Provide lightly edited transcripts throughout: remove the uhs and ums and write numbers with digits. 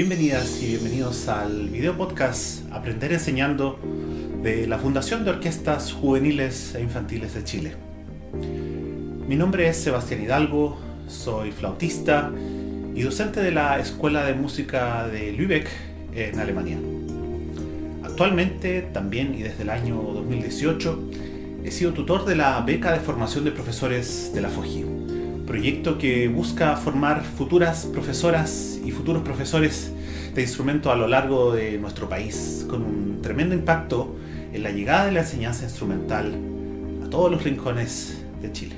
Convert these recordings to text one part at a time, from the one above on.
Bienvenidas y bienvenidos al video podcast Aprender Enseñando de la Fundación de Orquestas Juveniles e Infantiles de Chile. Mi nombre es Sebastián Hidalgo, soy flautista y docente de la Escuela de Música de Lübeck en Alemania. Actualmente, también y desde el año 2018, he sido tutor de la Beca de Formación de Profesores de la FOJI, proyecto que busca formar futuras profesoras y futuros profesores de instrumento a lo largo de nuestro país, con un tremendo impacto en la llegada de la enseñanza instrumental a todos los rincones de Chile.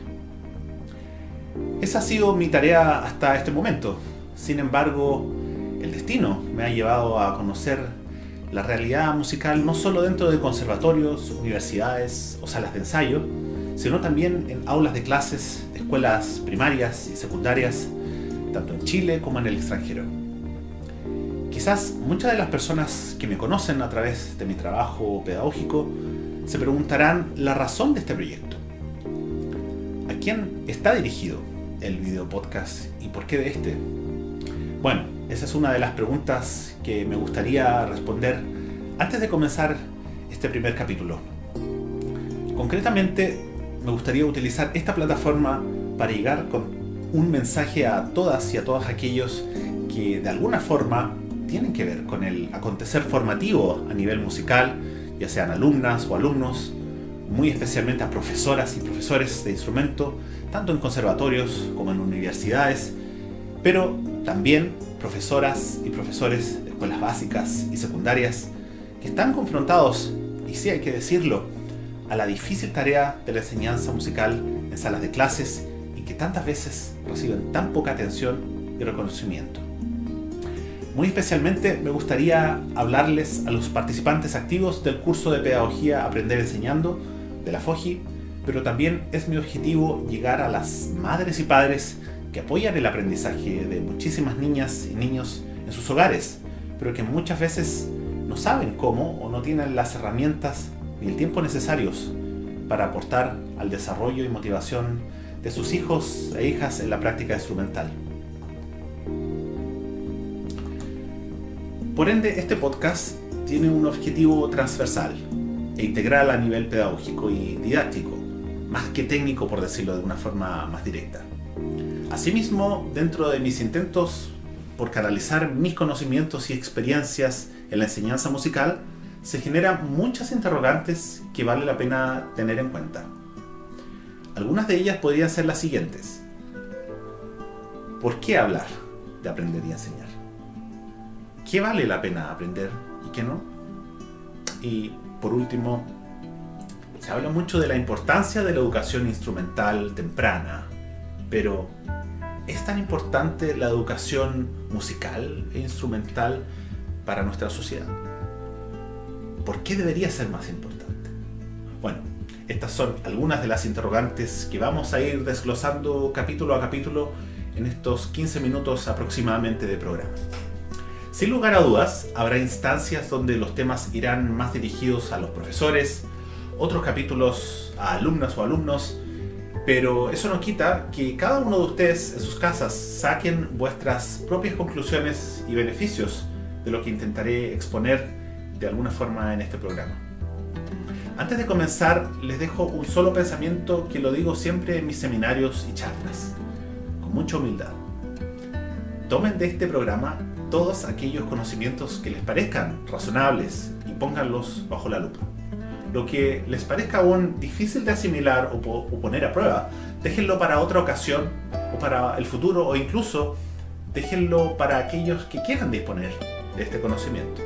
Esa ha sido mi tarea hasta este momento. Sin embargo, el destino me ha llevado a conocer la realidad musical no solo dentro de conservatorios, universidades o salas de ensayo, sino también en aulas de clases de escuelas primarias y secundarias, tanto en Chile como en el extranjero. Quizás muchas de las personas que me conocen a través de mi trabajo pedagógico se preguntarán la razón de este proyecto. ¿A quién está dirigido el video podcast y por qué de este? Bueno, esa es una de las preguntas que me gustaría responder antes de comenzar este primer capítulo. Concretamente, me gustaría utilizar esta plataforma para llegar con un mensaje a todas y a todos aquellos que de alguna forma tienen que ver con el acontecer formativo a nivel musical, ya sean alumnas o alumnos, muy especialmente a profesoras y profesores de instrumento, tanto en conservatorios como en universidades, pero también profesoras y profesores de escuelas básicas y secundarias que están confrontados, y sí hay que decirlo, a la difícil tarea de la enseñanza musical en salas de clases y que tantas veces reciben tan poca atención y reconocimiento. Muy especialmente me gustaría hablarles a los participantes activos del curso de Pedagogía Aprender Enseñando de la FOJI, pero también es mi objetivo llegar a las madres y padres que apoyan el aprendizaje de muchísimas niñas y niños en sus hogares, pero que muchas veces no saben cómo o no tienen las herramientas ni el tiempo necesarios para aportar al desarrollo y motivación de sus hijos e hijas en la práctica instrumental. Por ende, este podcast tiene un objetivo transversal e integral a nivel pedagógico y didáctico, más que técnico, por decirlo de una forma más directa. Asimismo, dentro de mis intentos por canalizar mis conocimientos y experiencias en la enseñanza musical, se generan muchas interrogantes que vale la pena tener en cuenta. Algunas de ellas podrían ser las siguientes. ¿Por qué hablar de aprender y enseñar? ¿Qué vale la pena aprender y qué no? Y por último, se habla mucho de la importancia de la educación instrumental temprana, pero ¿es tan importante la educación musical e instrumental para nuestra sociedad? ¿Por qué debería ser más importante? Bueno, estas son algunas de las interrogantes que vamos a ir desglosando capítulo a capítulo en estos 15 minutos aproximadamente de programa. Sin lugar a dudas, habrá instancias donde los temas irán más dirigidos a los profesores, otros capítulos a alumnas o alumnos, pero eso no quita que cada uno de ustedes en sus casas saquen vuestras propias conclusiones y beneficios de lo que intentaré exponer de alguna forma en este programa. Antes de comenzar, les dejo un solo pensamiento que lo digo siempre en mis seminarios y charlas, con mucha humildad. Tomen de este programa todos aquellos conocimientos que les parezcan razonables y pónganlos bajo la lupa. Lo que les parezca aún difícil de asimilar o poner a prueba, déjenlo para otra ocasión o para el futuro, o incluso déjenlo para aquellos que quieran disponer de este conocimiento.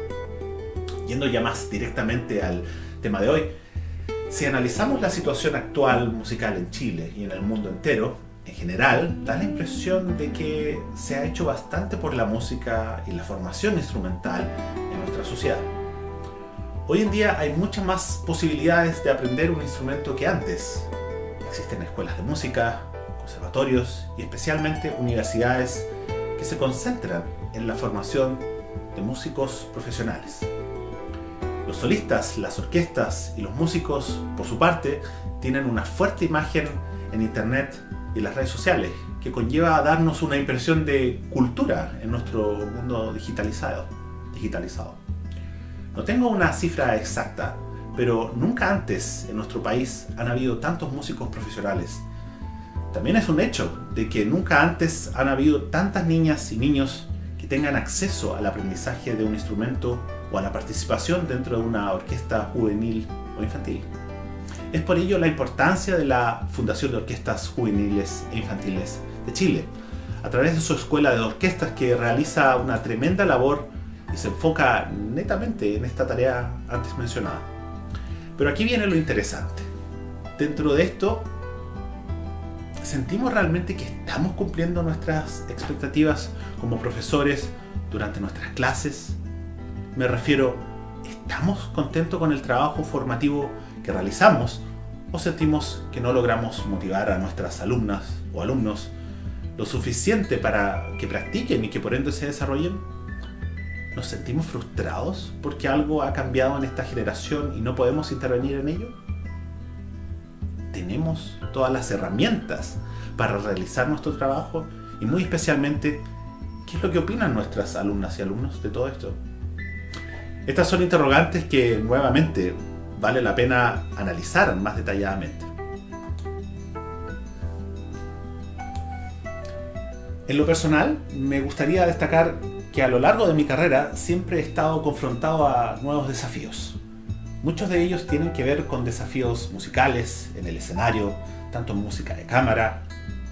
Yendo ya más directamente al tema de hoy, si analizamos la situación actual musical en Chile y en el mundo entero, en general, da la impresión de que se ha hecho bastante por la música y la formación instrumental en nuestra sociedad. Hoy en día hay muchas más posibilidades de aprender un instrumento que antes. Existen escuelas de música, conservatorios y especialmente universidades que se concentran en la formación de músicos profesionales. Los solistas, las orquestas y los músicos, por su parte, tienen una fuerte imagen en internet y en las redes sociales, que conlleva darnos una impresión de cultura en nuestro mundo digitalizado. No tengo una cifra exacta, pero nunca antes en nuestro país han habido tantos músicos profesionales. También es un hecho de que nunca antes han habido tantas niñas y niños que tengan acceso al aprendizaje de un instrumento o a la participación dentro de una orquesta juvenil o infantil. Es por ello la importancia de la Fundación de Orquestas Juveniles e Infantiles de Chile, a través de su escuela de orquestas que realiza una tremenda labor y se enfoca netamente en esta tarea antes mencionada. Pero aquí viene lo interesante. Dentro de esto, ¿sentimos realmente que estamos cumpliendo nuestras expectativas como profesores durante nuestras clases? Me refiero, ¿estamos contentos con el trabajo formativo que realizamos o sentimos que no logramos motivar a nuestras alumnas o alumnos lo suficiente para que practiquen y que por ende se desarrollen? ¿Nos sentimos frustrados porque algo ha cambiado en esta generación y no podemos intervenir en ello? ¿Tenemos todas las herramientas para realizar nuestro trabajo? Y muy especialmente, ¿qué es lo que opinan nuestras alumnas y alumnos de todo esto? Estas son interrogantes que nuevamente vale la pena analizar más detalladamente. En lo personal, me gustaría destacar que a lo largo de mi carrera siempre he estado confrontado a nuevos desafíos. Muchos de ellos tienen que ver con desafíos musicales en el escenario, tanto en música de cámara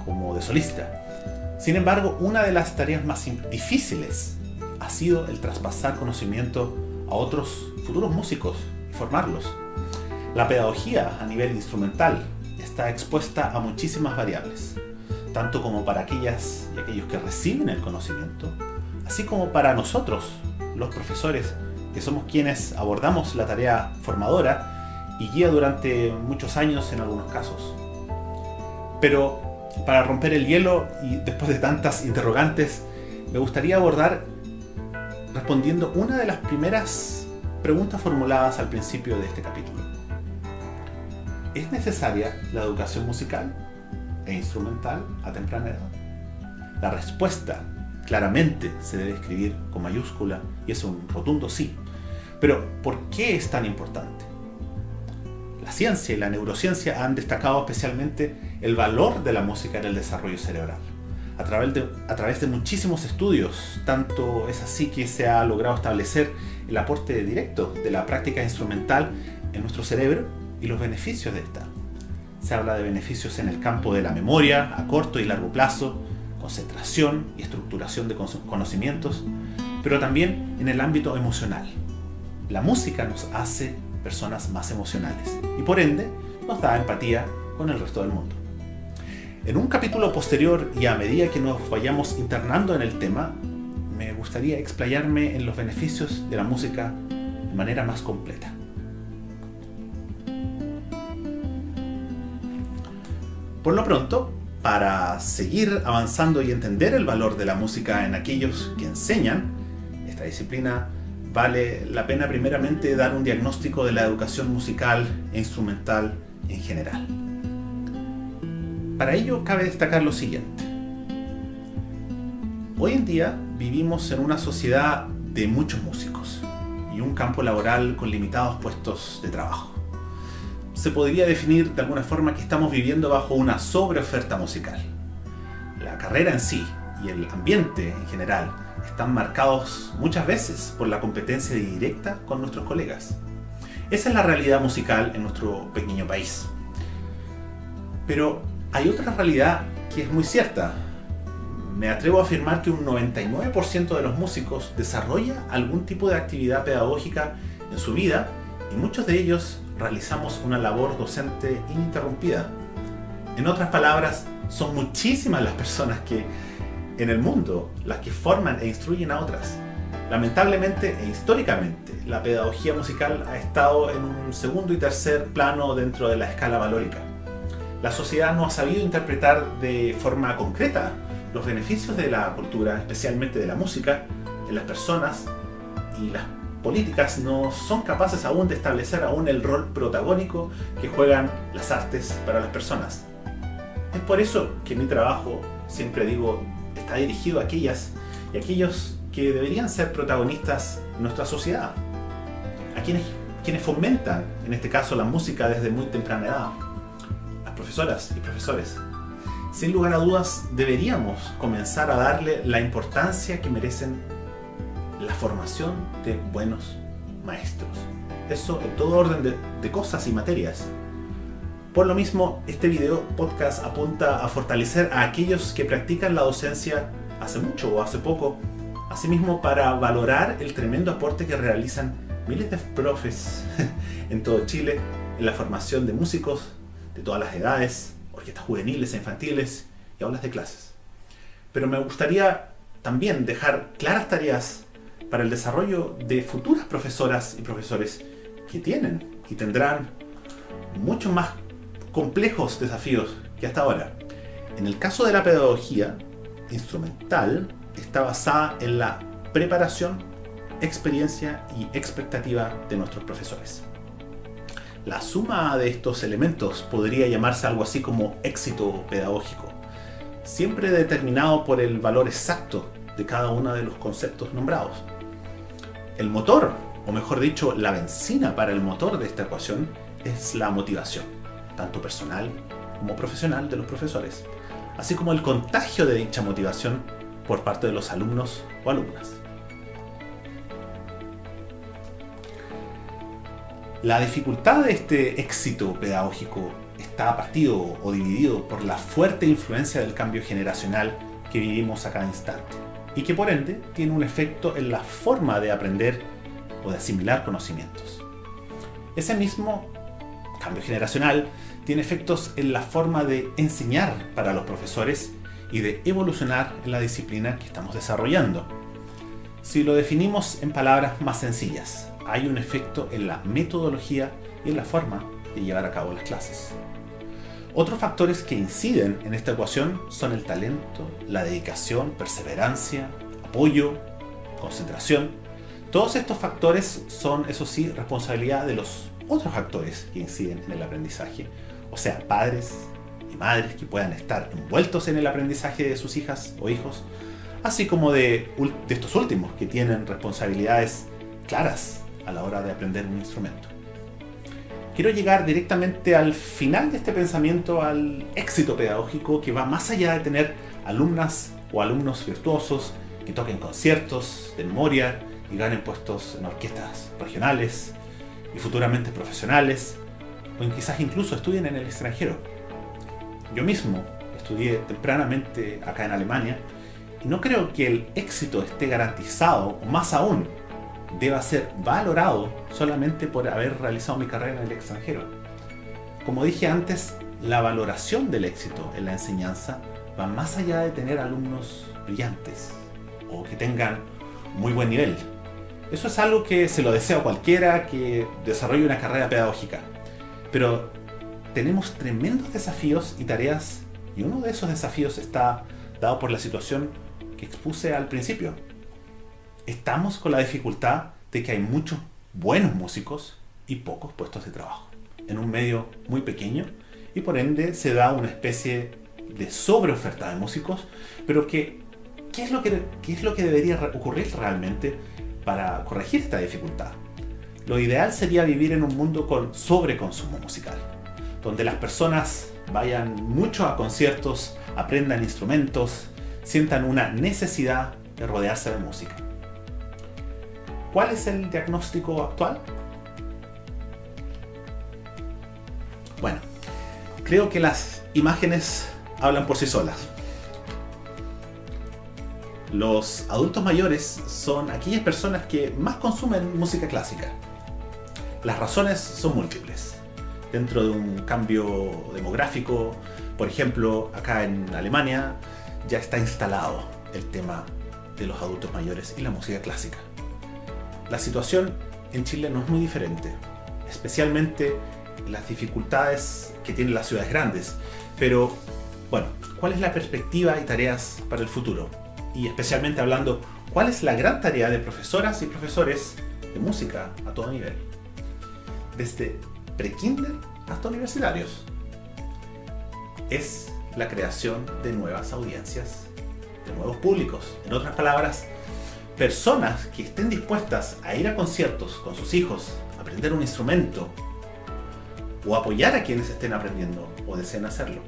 como de solista. Sin embargo, una de las tareas más difíciles ha sido el traspasar conocimiento a otros futuros músicos y formarlos. La pedagogía a nivel instrumental está expuesta a muchísimas variables, tanto como para aquellas y aquellos que reciben el conocimiento, así como para nosotros, los profesores, que somos quienes abordamos la tarea formadora y guía durante muchos años en algunos casos. Pero para romper el hielo y después de tantas interrogantes, me gustaría abordar respondiendo una de las primeras preguntas formuladas al principio de este capítulo. ¿Es necesaria la educación musical e instrumental a temprana edad? La respuesta claramente se debe escribir con mayúscula y es un rotundo sí. Pero ¿por qué es tan importante? La ciencia y la neurociencia han destacado especialmente el valor de la música en el desarrollo cerebral. A través de muchísimos estudios, tanto es así que se ha logrado establecer el aporte directo de la práctica instrumental en nuestro cerebro y los beneficios de esta. Se habla de beneficios en el campo de la memoria a corto y largo plazo, concentración y estructuración de conocimientos, pero también en el ámbito emocional. La música nos hace personas más emocionales y por ende nos da empatía con el resto del mundo. En un capítulo posterior y a medida que nos vayamos internando en el tema, me gustaría explayarme en los beneficios de la música de manera más completa. Por lo pronto, para seguir avanzando y entender el valor de la música en aquellos que enseñan esta disciplina, vale la pena primeramente dar un diagnóstico de la educación musical e instrumental en general. Para ello cabe destacar lo siguiente. Hoy en día vivimos en una sociedad de muchos músicos y un campo laboral con limitados puestos de trabajo. Se podría definir de alguna forma que estamos viviendo bajo una sobreoferta musical. La carrera en sí y el ambiente en general están marcados muchas veces por la competencia directa con nuestros colegas. Esa es la realidad musical en nuestro pequeño país. Pero hay otra realidad que es muy cierta. Me atrevo a afirmar que un 99% de los músicos desarrolla algún tipo de actividad pedagógica en su vida y muchos de ellos realizamos una labor docente ininterrumpida. En otras palabras, son muchísimas las personas que en el mundo las que forman e instruyen a otras. Lamentablemente e históricamente, la pedagogía musical ha estado en un segundo y tercer plano dentro de la escala valórica. La sociedad no ha sabido interpretar de forma concreta los beneficios de la cultura, especialmente de la música, en las personas, y las políticas no son capaces aún de establecer aún el rol protagónico que juegan las artes para las personas. Es por eso que mi trabajo siempre digo, está dirigido a aquellas y aquellos que deberían ser protagonistas en nuestra sociedad, a quienes fomentan, en este caso, la música desde muy temprana edad, las profesoras y profesores. Sin lugar a dudas, deberíamos comenzar a darle la importancia que merecen la formación de buenos maestros. Eso en todo orden de cosas y materias. Por lo mismo, este video podcast apunta a fortalecer a aquellos que practican la docencia hace mucho o hace poco, asimismo para valorar el tremendo aporte que realizan miles de profes en todo Chile en la formación de músicos de todas las edades, orquestas juveniles e infantiles y aulas de clases. Pero me gustaría también dejar claras tareas para el desarrollo de futuras profesoras y profesores que tienen y tendrán mucho más complejos desafíos que hasta ahora. En el caso de la pedagogía instrumental, está basada en la preparación, experiencia y expectativa de nuestros profesores. La suma de estos elementos podría llamarse algo así como éxito pedagógico, siempre determinado por el valor exacto de cada uno de los conceptos nombrados. El motor, o mejor dicho, la benzina para el motor de esta ecuación es la motivación, tanto personal como profesional de los profesores, así como el contagio de dicha motivación por parte de los alumnos o alumnas. La dificultad de este éxito pedagógico está partido o dividido por la fuerte influencia del cambio generacional que vivimos a cada instante y que por ende tiene un efecto en la forma de aprender o de asimilar conocimientos. Ese mismo cambio generacional tiene efectos en la forma de enseñar para los profesores y de evolucionar en la disciplina que estamos desarrollando. Si lo definimos en palabras más sencillas, hay un efecto en la metodología y en la forma de llevar a cabo las clases. Otros factores que inciden en esta ecuación son el talento, la dedicación, perseverancia, apoyo, concentración. Todos estos factores son, eso sí, responsabilidad de los otros actores que inciden en el aprendizaje, o sea, padres y madres que puedan estar envueltos en el aprendizaje de sus hijas o hijos, así como de estos últimos que tienen responsabilidades claras a la hora de aprender un instrumento. Quiero llegar directamente al final de este pensamiento, al éxito pedagógico que va más allá de tener alumnas o alumnos virtuosos que toquen conciertos de memoria y ganen puestos en orquestas regionales y futuramente profesionales, o quizás incluso estudien en el extranjero. Yo mismo estudié tempranamente acá en Alemania y no creo que el éxito esté garantizado, o más aún, deba ser valorado solamente por haber realizado mi carrera en el extranjero. Como dije antes, la valoración del éxito en la enseñanza va más allá de tener alumnos brillantes o que tengan muy buen nivel. Eso es algo que se lo deseo a cualquiera que desarrolle una carrera pedagógica. Pero tenemos tremendos desafíos y tareas, y uno de esos desafíos está dado por la situación que expuse al principio. Estamos con la dificultad de que hay muchos buenos músicos y pocos puestos de trabajo en un medio muy pequeño, y por ende se da una especie de sobreoferta de músicos. Pero ¿qué es lo que debería ocurrir realmente para corregir esta dificultad? Lo ideal sería vivir en un mundo con sobreconsumo musical, donde las personas vayan mucho a conciertos, aprendan instrumentos, sientan una necesidad de rodearse de música. ¿Cuál es el diagnóstico actual? Bueno, creo que las imágenes hablan por sí solas. Los adultos mayores son aquellas personas que más consumen música clásica. Las razones son múltiples. Dentro de un cambio demográfico, por ejemplo, acá en Alemania ya está instalado el tema de los adultos mayores y la música clásica. La situación en Chile no es muy diferente, especialmente las dificultades que tienen las ciudades grandes. Pero, bueno, ¿cuál es la perspectiva y tareas para el futuro? Y especialmente hablando, ¿cuál es la gran tarea de profesoras y profesores de música a todo nivel? Desde pre-kinder hasta universitarios. Es la creación de nuevas audiencias, de nuevos públicos. En otras palabras, personas que estén dispuestas a ir a conciertos con sus hijos, aprender un instrumento o apoyar a quienes estén aprendiendo o deseen hacerlo.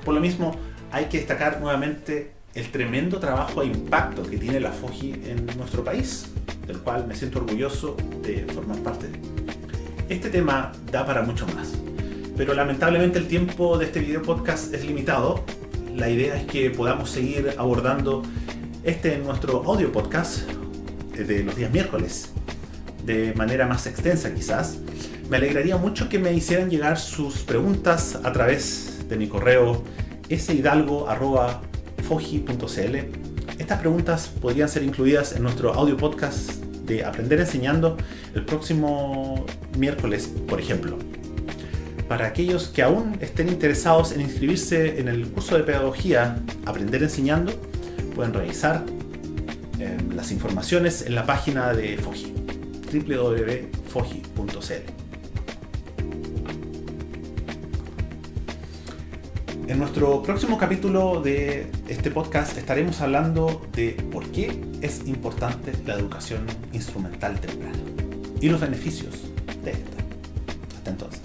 Por lo mismo, hay que destacar nuevamente el tremendo trabajo e impacto que tiene la FOGI en nuestro país, del cual me siento orgulloso de formar parte. Este tema da para mucho más, pero lamentablemente el tiempo de este video podcast es limitado. La idea es que podamos seguir abordando en nuestro audio podcast de los días miércoles, de manera más extensa quizás. Me alegraría mucho que me hicieran llegar sus preguntas a través de mi correo shidalgo@fogi.cl. Estas preguntas podrían ser incluidas en nuestro audio podcast de Aprender Enseñando el próximo miércoles, por ejemplo. Para aquellos que aún estén interesados en inscribirse en el curso de pedagogía Aprender Enseñando, pueden revisar las informaciones en la página de FOGI, www.fogi.cl. En nuestro próximo capítulo de este podcast estaremos hablando de por qué es importante la educación instrumental temprana y los beneficios de esta. Hasta entonces.